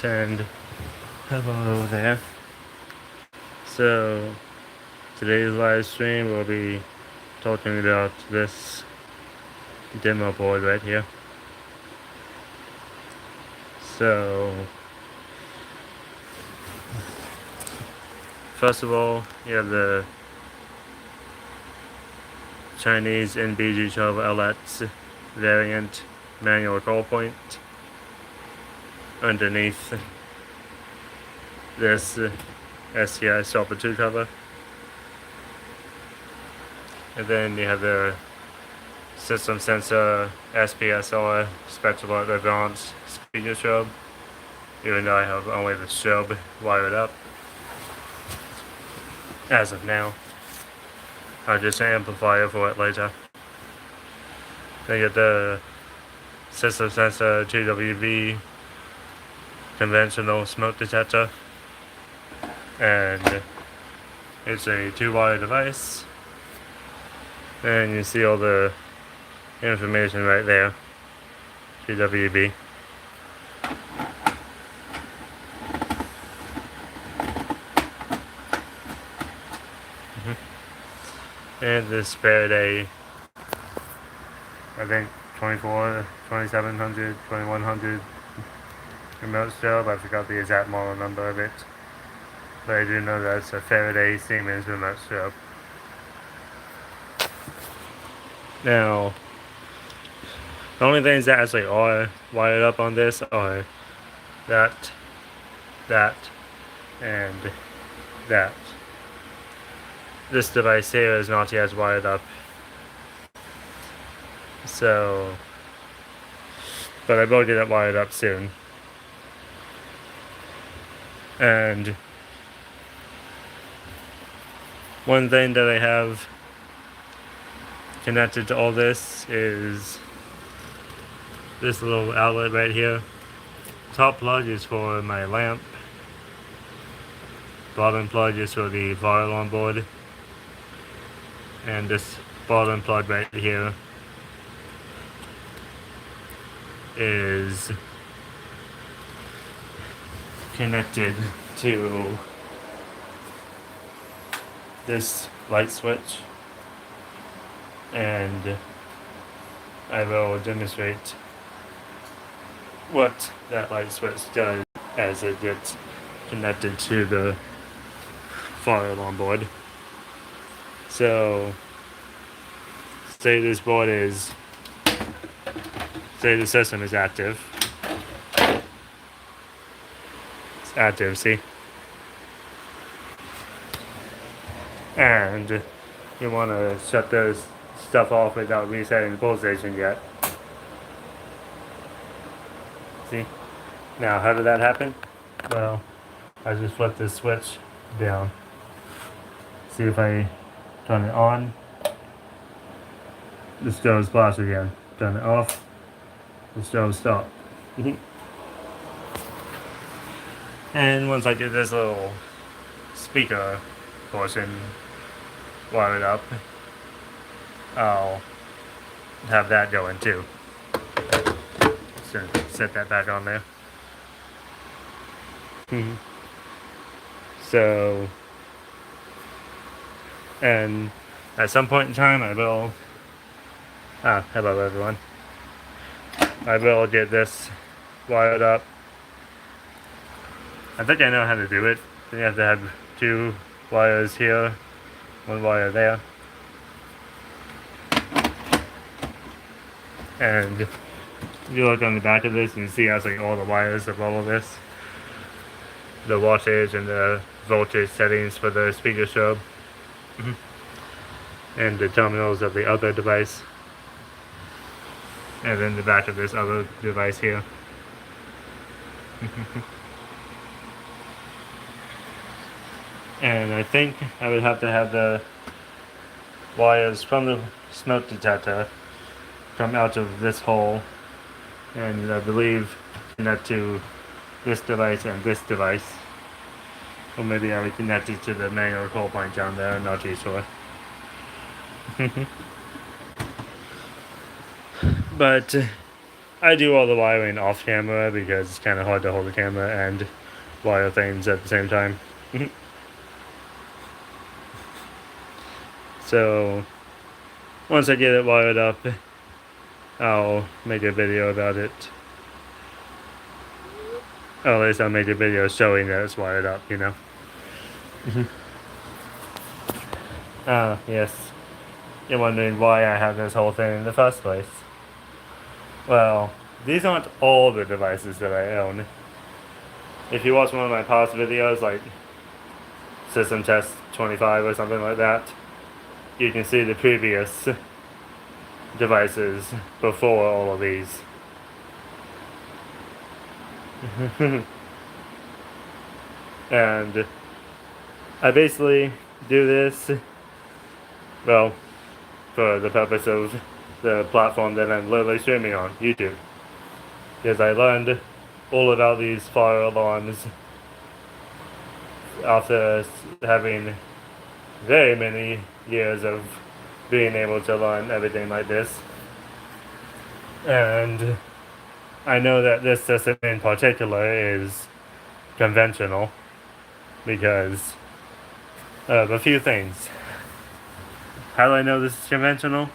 and hello there. So today's live stream will be talking about this demo board right here. So first of all, you have the Chinese NBG12LX variant manual call point underneath this STI Stopper 2 cover. And then you have the system sensor SPSR Spectral Advanced speaker strobe, even though I have only the strobe wired up as of now. I'll just amplifier for it later. Then you get the system sensor 2WV conventional smoke detector, and it's a 2-wire device, and you see all the information right there, 2WV. And this Faraday, I think 24, 2700, 2100 remote strobe. I forgot the exact model number of it, but I do know that's a Faraday Siemens remote strobe. Now, the only things that actually are wired up on this are that, and that. This device here is not yet wired up. So, but I will get it wired up soon. And one thing that I have connected to all this is this little outlet right here. Top plug is for my lamp. Bottom plug is for the fire alarm board. And this bottom plug right here is connected to this light switch, and I will demonstrate what that light switch does as it gets connected to the fire alarm board. So, say this board is, say the system is active. It's active, see? And you want to shut this stuff off without resetting the pull station yet. See? Now, how did that happen? Well, I just flipped this switch down. See if I turn it on, the strobe flash again. Turn it off, the strobe stop. And once I get this little speaker portion wired up, I'll have that going too. So set that back on there. So, and at some point in time I will, hello everyone, I will get this wired up. I think I know how to do it. You have to have 2 wires here, 1 wire there. And if you look on the back of this, you can see it has like all the wires of all of this. The wattage and the voltage settings for the speaker strobe. And the terminals of the other device. And then the back of this other device here. And I think I would have to have the wires from the smoke detector come out of this hole, and I believe connect to this device and this device. Or maybe I would connect it to the manual call point down there, I'm not too sure. But I do all the wiring off camera because it's kind of hard to hold the camera and wire things at the same time. So once I get it wired up, I'll make a video about it. Or at least I'll make a video showing that it's wired up, you know. Yes. You're wondering why I have this whole thing in the first place. Well, these aren't all the devices that I own. If you watch one of my past videos, like System Test 25 or something like that, you can see the previous devices before all of these. And I basically do this, well, for the purpose of the platform that I'm literally streaming on, YouTube. Because I learned all about these fire alarms after having very many years of being able to learn everything like this. And I know that this system in particular is conventional because of a few things. How do I know this is conventional?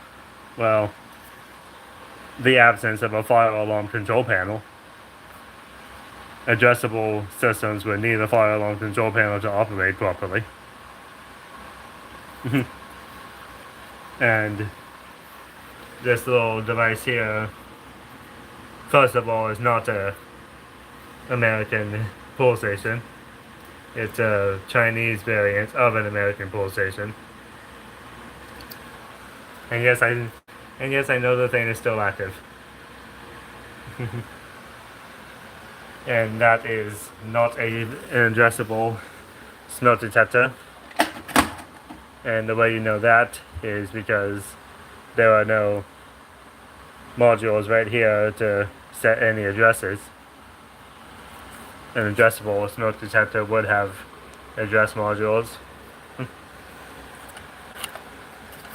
Well, the absence of a fire alarm control panel. Addressable systems would need a fire alarm control panel to operate properly. And this little device here, first of all, is not a American pull station. It's a Chinese variant of an American pull station. And yes, I know the thing is still active. And that is not an addressable smoke detector. And the way you know that is because there are no modules right here to set any addresses. An addressable smoke detector would have address modules.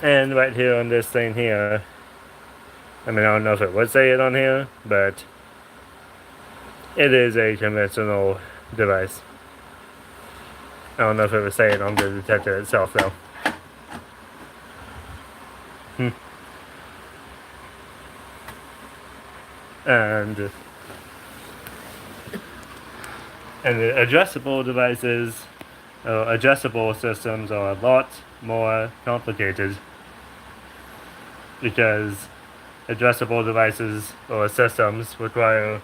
And right here on this thing here, I mean, I don't know if it would say it on here, but it is a conventional device. I don't know if it would say it on the detector itself, though. And the addressable devices, addressable systems are a lot more complicated because addressable devices or systems require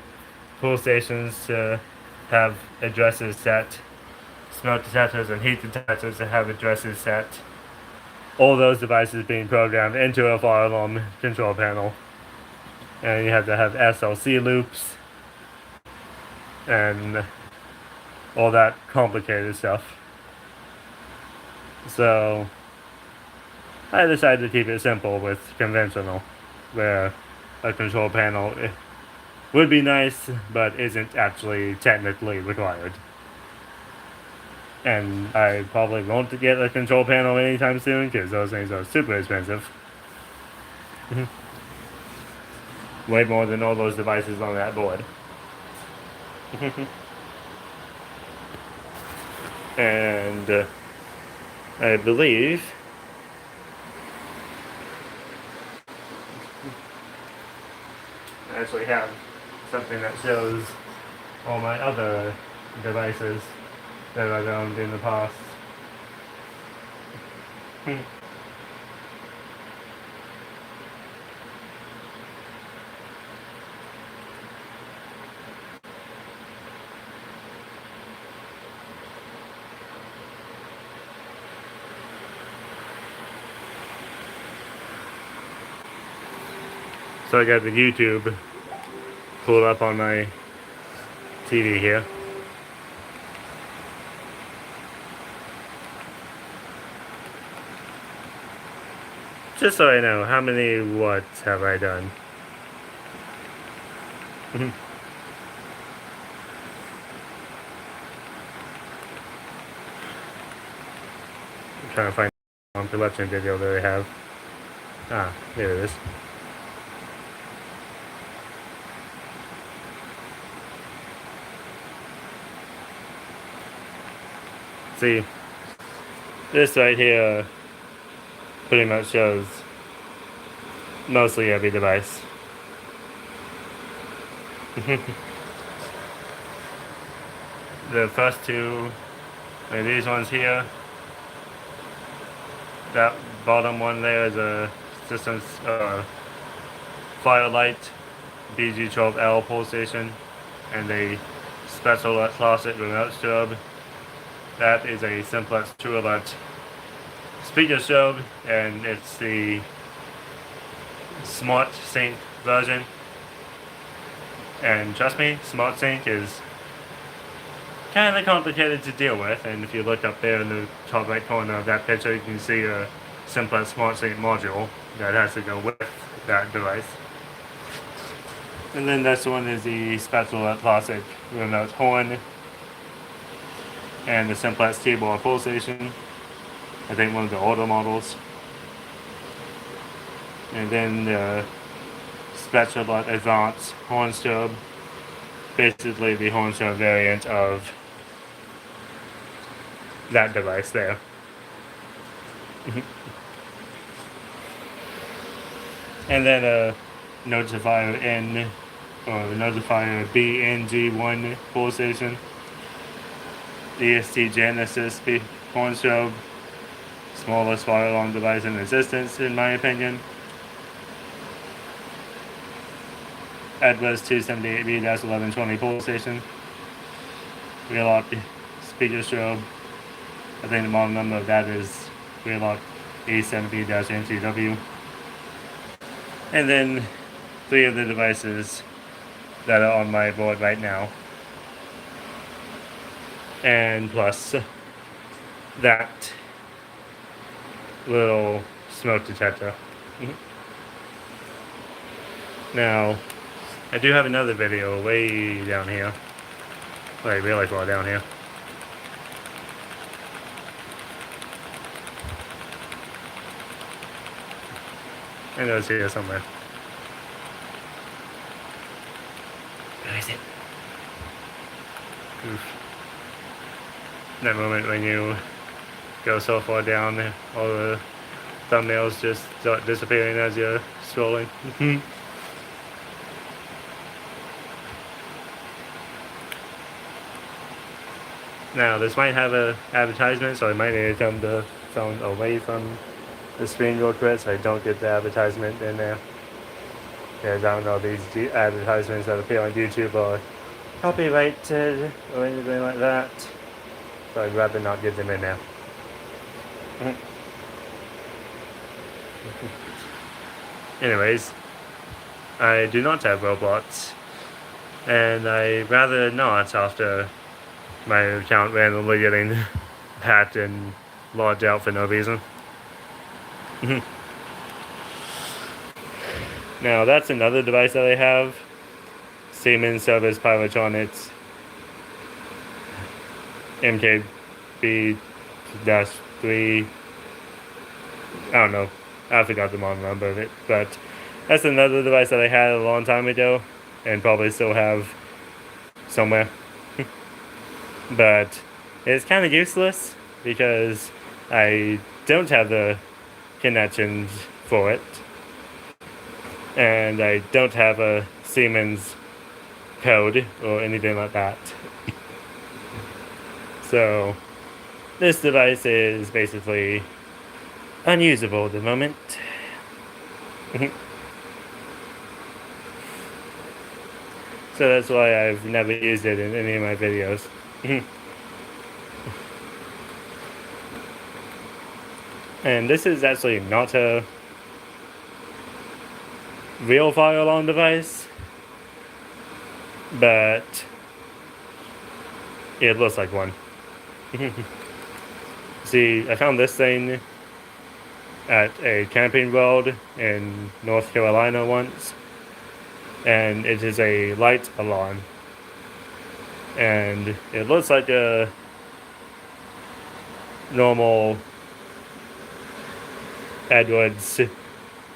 pull stations to have addresses set, smoke detectors and heat detectors to have addresses set. All those devices being programmed into a fire alarm control panel. And you have to have SLC loops and all that complicated stuff. So I decided to keep it simple with conventional, where a control panel would be nice, but isn't actually technically required. And I probably won't get a control panel anytime soon, because those things are super expensive. Way more than all those devices on that board. And I believe I actually have something that shows all my other devices that I've owned in the past. So I got the YouTube pulled up on my TV here. Just so I know, how many watts have I done? I'm trying to find the collection video that I have. Ah, there it is. See, this right here pretty much shows mostly every device. The first two are these ones here. That bottom one there is a system Firelight BG12L pole station and a special closet remote strobe. That is a simplex True Alert speaker strobe, and it's the Smart Sync version. And trust me, Smart Sync is kind of complicated to deal with, and if you look up there in the top right corner of that picture, you can see a simplex Smart Sync module that has to go with that device. And then this one is the special classic remote horn and the simplex keyboard pole station. I think one of the older models. And then the special advanced horn strobe, basically the horn strobe variant of that device there. And then a notifier N or notifier BNG1 pole station. EST Genesis horn strobe, smallest fire alarm device in existence in my opinion. Edwards 278B-1120 pole station. Real-lock speaker strobe. I think the model number of that is real-lock A7B-NTW. And then 3 of the devices that are on my board right now. And plus that little smoke detector. Now, I do have another video way down here. Like really far down here. I know it's here somewhere. Where is it? Oof. That moment when you go so far down, all the thumbnails just start disappearing as you're scrolling. Now, this might have an advertisement, so I might need to turn the phone away from the screen real quick so I don't get the advertisement in there. Because I don't know, these advertisements that appear on YouTube are copyrighted or anything like that. So I'd rather not get them in there. Anyways, I do not have Roblox, and I'd rather not after my account randomly getting hacked and logged out for no reason. Now that's another device that I have. Siemens Service Pyrotronics MKB-3. I don't know. I forgot the model number of it, but that's another device that I had a long time ago and probably still have somewhere. But it's kind of useless because I don't have the connections for it, and I don't have a Siemens code or anything like that. So this device is basically unusable at the moment. So that's why I've never used it in any of my videos. And this is actually not a real fire alarm device, but it looks like one. See, I found this thing at a camping world in North Carolina once, and it is a light alarm, and it looks like a normal Edwards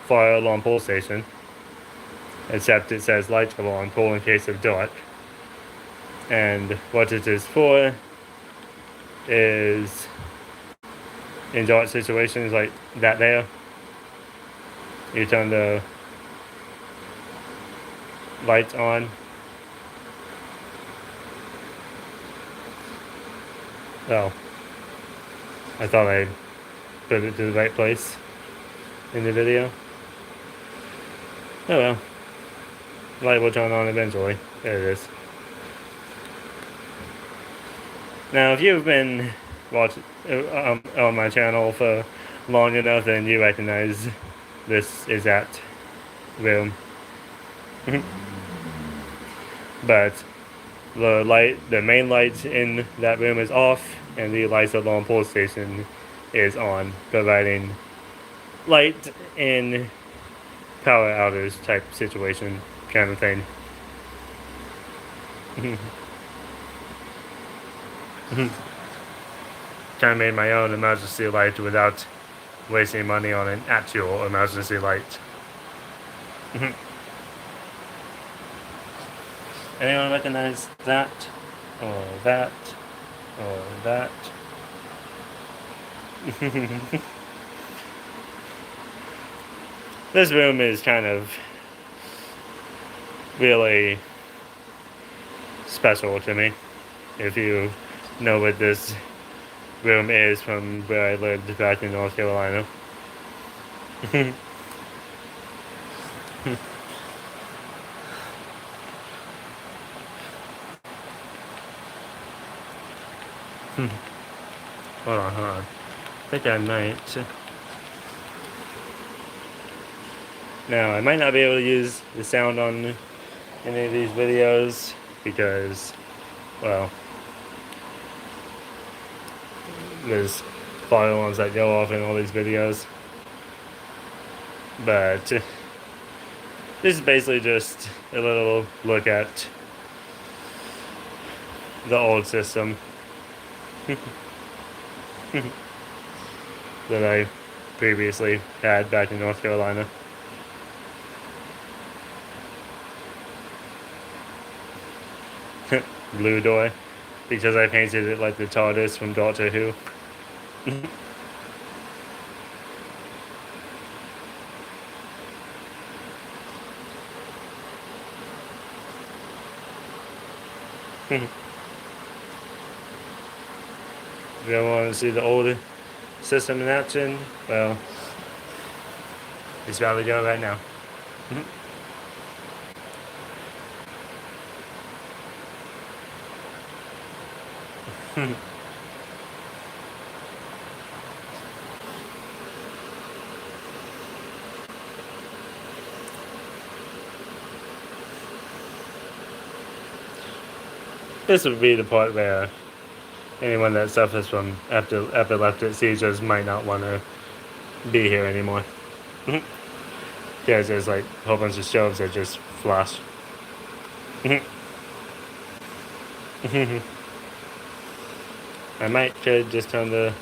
fire alarm pole station, except it says light alarm pole in case of dark. And what it is for is in dark situations like that there, you turn the lights on. Oh, I thought I put it to the right place in the video. Oh well, light will turn on eventually. There it is. Now, if you've been watching on my channel for long enough, then you recognize this is that room. But the main light in that room is off, and the lights along pole station is on, providing light in power outage type situation kind of thing. Kind of made my own emergency light without wasting money on an actual emergency light. Anyone recognize that? Or that? Or that? This room is kind of really special to me. If you know what this room is from where I lived back in North Carolina. Hold on. I think I might. Now, I might not be able to use the sound on any of these videos because, well, there's fire alarms that go off in all these videos. But this is basically just a little look at the old system that I previously had back in North Carolina. Blue door, because I painted it like the TARDIS from Doctor Who. If you don't want to see the old system in action, well, it's about to go right now. This would be the part where anyone that suffers from epileptic seizures might not want to be here anymore. Because there's like a whole bunch of shelves that just flash. I could just turn the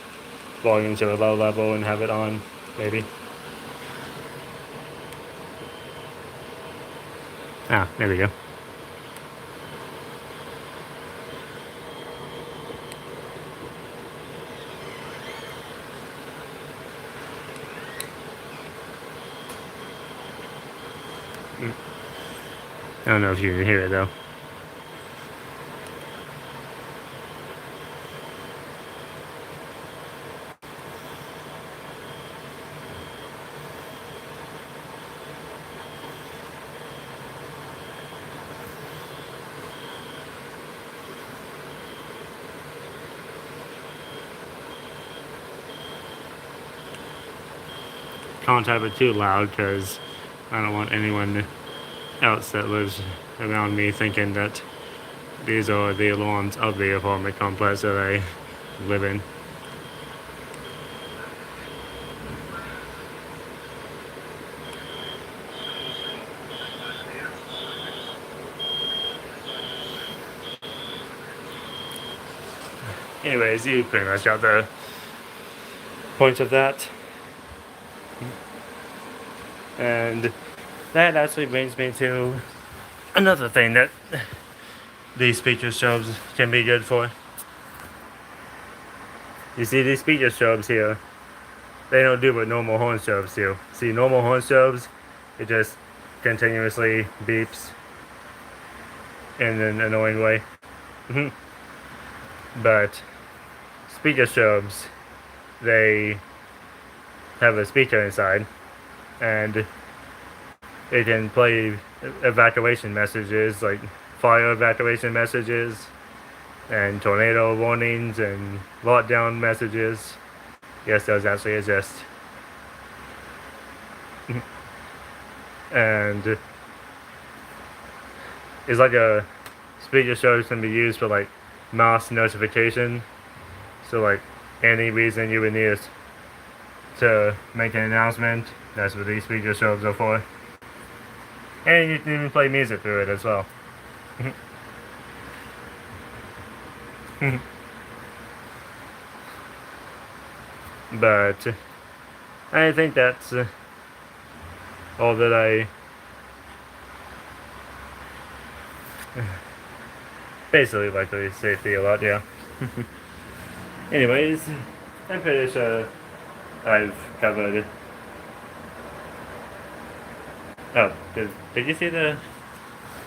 volume to a low level and have it on, maybe. Ah, there we go. I don't know if you can hear it though. Can't have it too loud because I don't want anyone else that lives around me thinking that these are the alarms of the apartment complex that I live in. Anyways, you pretty much got the point of that. And that actually brings me to another thing that these feature shelves can be good for. You see these speaker strobes here, they don't do what normal horn strobes do. See, normal horn strobes, it just continuously beeps in an annoying way. But speaker strobes, they have a speaker inside, and it can play evacuation messages, like fire evacuation messages, and tornado warnings, and lockdown messages. Yes, those actually exist. And it's like a speaker strobe can be used for like mass notification. So like any reason you would need us to make an announcement, that's what these speaker strobes are for. And you can even play music through it as well. But I think that's all that I basically like to say a lot, yeah. Anyways, I'm pretty sure I've covered. Oh, did you see the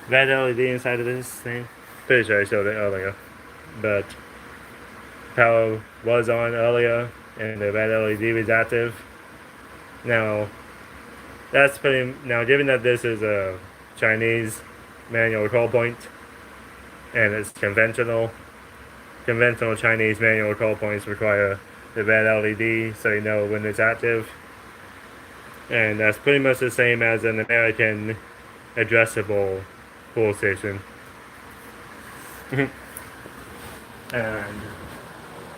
red LED inside of this thing? Pretty sure I showed it earlier. But power was on earlier and the red LED was active. Now, given that this is a Chinese manual control point and it's conventional Chinese manual control points require the red LED so you know when it's active. And that's pretty much the same as an American addressable pull station. And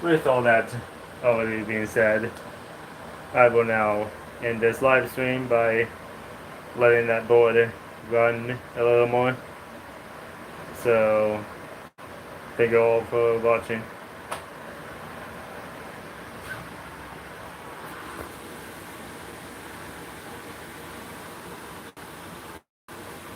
with all that already being said, I will now end this live stream by letting that board run a little more. So, thank you all for watching.